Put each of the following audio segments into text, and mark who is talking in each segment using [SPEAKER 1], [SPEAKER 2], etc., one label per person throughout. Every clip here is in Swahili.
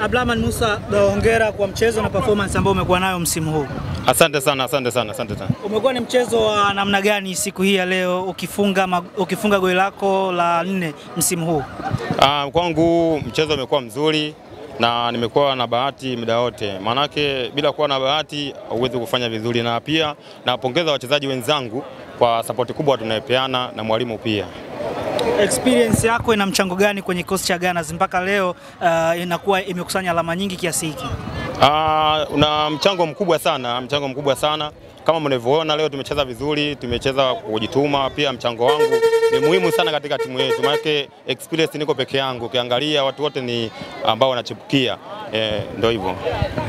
[SPEAKER 1] Abdulrahman Musa, hongera kwa mchezo na performance ambayo umekuwa nayo msimu huu.
[SPEAKER 2] Asante sana.
[SPEAKER 1] Umekuwa ni mchezo wa namna gani siku hii ya leo ukifunga goli lako la 4 msimu huu?
[SPEAKER 2] Kwangu mchezo umekuwa mzuri na nimekuwa na bahati muda wote. Manake bila kuwa na bahati huwezi kufanya vizuri, na pia napongeza wachezaji wenzangu kwa support kubwa tunayopeana na mwalimu pia.
[SPEAKER 1] Experience yako ina mchango gani kwenye kikosi cha Gunners mpaka leo inakuwa imekusanya alama nyingi kiasi hiki?
[SPEAKER 2] Una mchango mkubwa sana. Kama mnavyoona leo tumecheza vizuri, tumecheza kujituma. Pia mchango wangu ni muhimu sana katika timu yetu. Maana experience niko peke yangu, ukiangalia watu wote ni ambao wanachipukia. Ndio hivyo.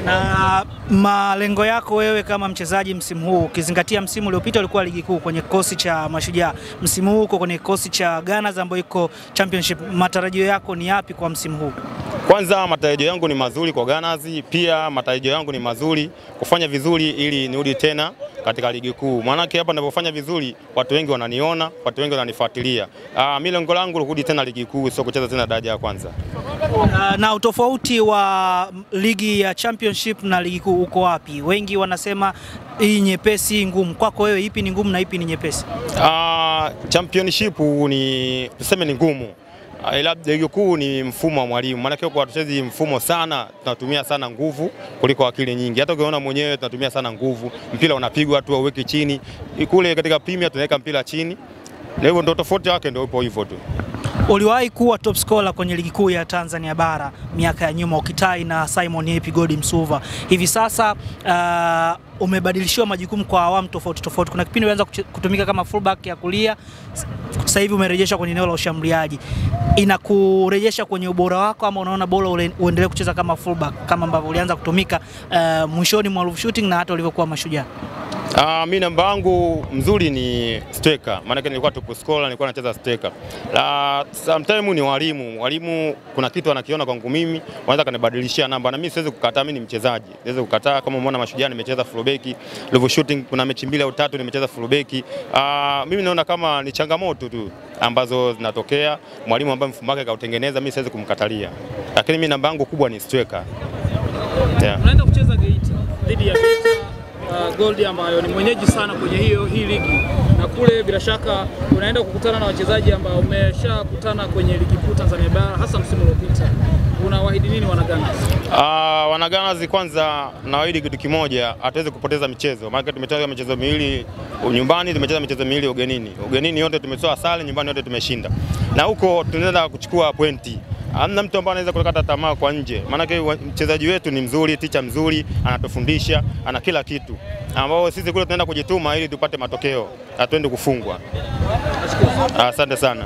[SPEAKER 1] Na malengo yako wewe kama mchezaji msimu huu, ukizingatia msimu uliopita ulikuwa ligi kuu kwenye kikosi cha Mashujaa, msimu huu uko kwenye kikosi cha Gunners ambayo iko championship, matarajio yako ni yapi kwa msimu huu?
[SPEAKER 2] Kwanza matarajio yangu ni mazuri kwa Gunners, pia matarajio yangu ni mazuri kufanya vizuri ili nirudi tena katika ligi kuu. Maana hapa ninapofanya vizuri watu wengi wananiona, watu wengi wananifuatilia. Mimi lengo langu ni kurudi tena ligi kuu, sio kucheza tena daraja ya kwanza.
[SPEAKER 1] Na utofauti wa ligi ya championship na ligi kuu uko wapi? Wengi wanasema hii nyepesi ngumu. Kwako wewe ipi ni ngumu na ipi ni nyepesi?
[SPEAKER 2] Championship ni tuseme ni ngumu. Labda ligi kuu ni mfumo wa mwalimu. Maana kwa tuchezi mfumo sana, tunatumia sana nguvu kuliko akili nyingi. Hata ukiona mwenyewe tunatumia sana nguvu. Mpira unapigwa tu uweke chini. Kule katika Premier tunaweka mpira chini. Na hivyo ndio tofauti yake, ndio ipo hivyo tu.
[SPEAKER 1] Uliwahi kuwa top scorer kwenye ligi kuu ya Tanzania bara miaka ya nyuma ukitai na Simon Happy God Msuva. Hivi sasa umebadilishiwa majukumu kwa awamu tofauti. Kuna kipindi ulianza kutumika kama fullback ya kulia, sasa hivi umerejeshwa kwenye eneo la ushambuliaji. Inakurejesha kwenye ubora wako ama unaona bora uendelee kucheza kama fullback kama ambavyo ulianza kutumika mwishoni mwa Ruvu Shooting na hata ulivyokuwa Mashujaa?
[SPEAKER 2] Mimi namba yangu mzuri ni striker. Maana nilikuwa top scorer, nilikuwa nacheza striker. Sometimes ni walimu kuna kitu anakiona kwangu mimi, wanaweza kanibadilishia namba na mimi siwezi kukataa. Mimi ni mchezaji, siwezi kukataa. Kama umeona Mashujaa nimecheza fullback, Ruvu Shooting kuna mechi 2 au 3 nimecheza fullback. Mimi naona kama ni changamoto tu ambazo zinatokea, mwalimu ambaye mfumo wake kautengeneza, mimi siwezi kumkatalia. Lakini mimi namba yangu kubwa ni striker.
[SPEAKER 1] Unaenda kucheza Geita dhidi ya Gold ambayo ni mwenyeji sana kwenye hii ligi, na kule bila shaka unaenda kukutana na wachezaji ambao umeshakutana kwenye ligi kuu Tanzania bara hasa msimu uliopita. Unawaahidi nini wana Gunners?
[SPEAKER 2] Wana Gunners kwanza nawaahidi kitu kimoja, hatuwezi kupoteza michezo. Maana tumecheza michezo miwili nyumbani, tumecheza michezo miwili ugenini. Ugenini yote tumetoa sare, nyumbani yote tumeshinda. Na huko tunaenda kuchukua pointi. Hamna mtu ambaye anaweza kukata tamaa kwa nje. Maana mchezaji wetu ni mzuri, ticha mzuri, anatufundisha, ana kila kitu. Ambao sisi kule tunaenda kujituma ili tupate matokeo, hatuendi kufungwa. Asante sana.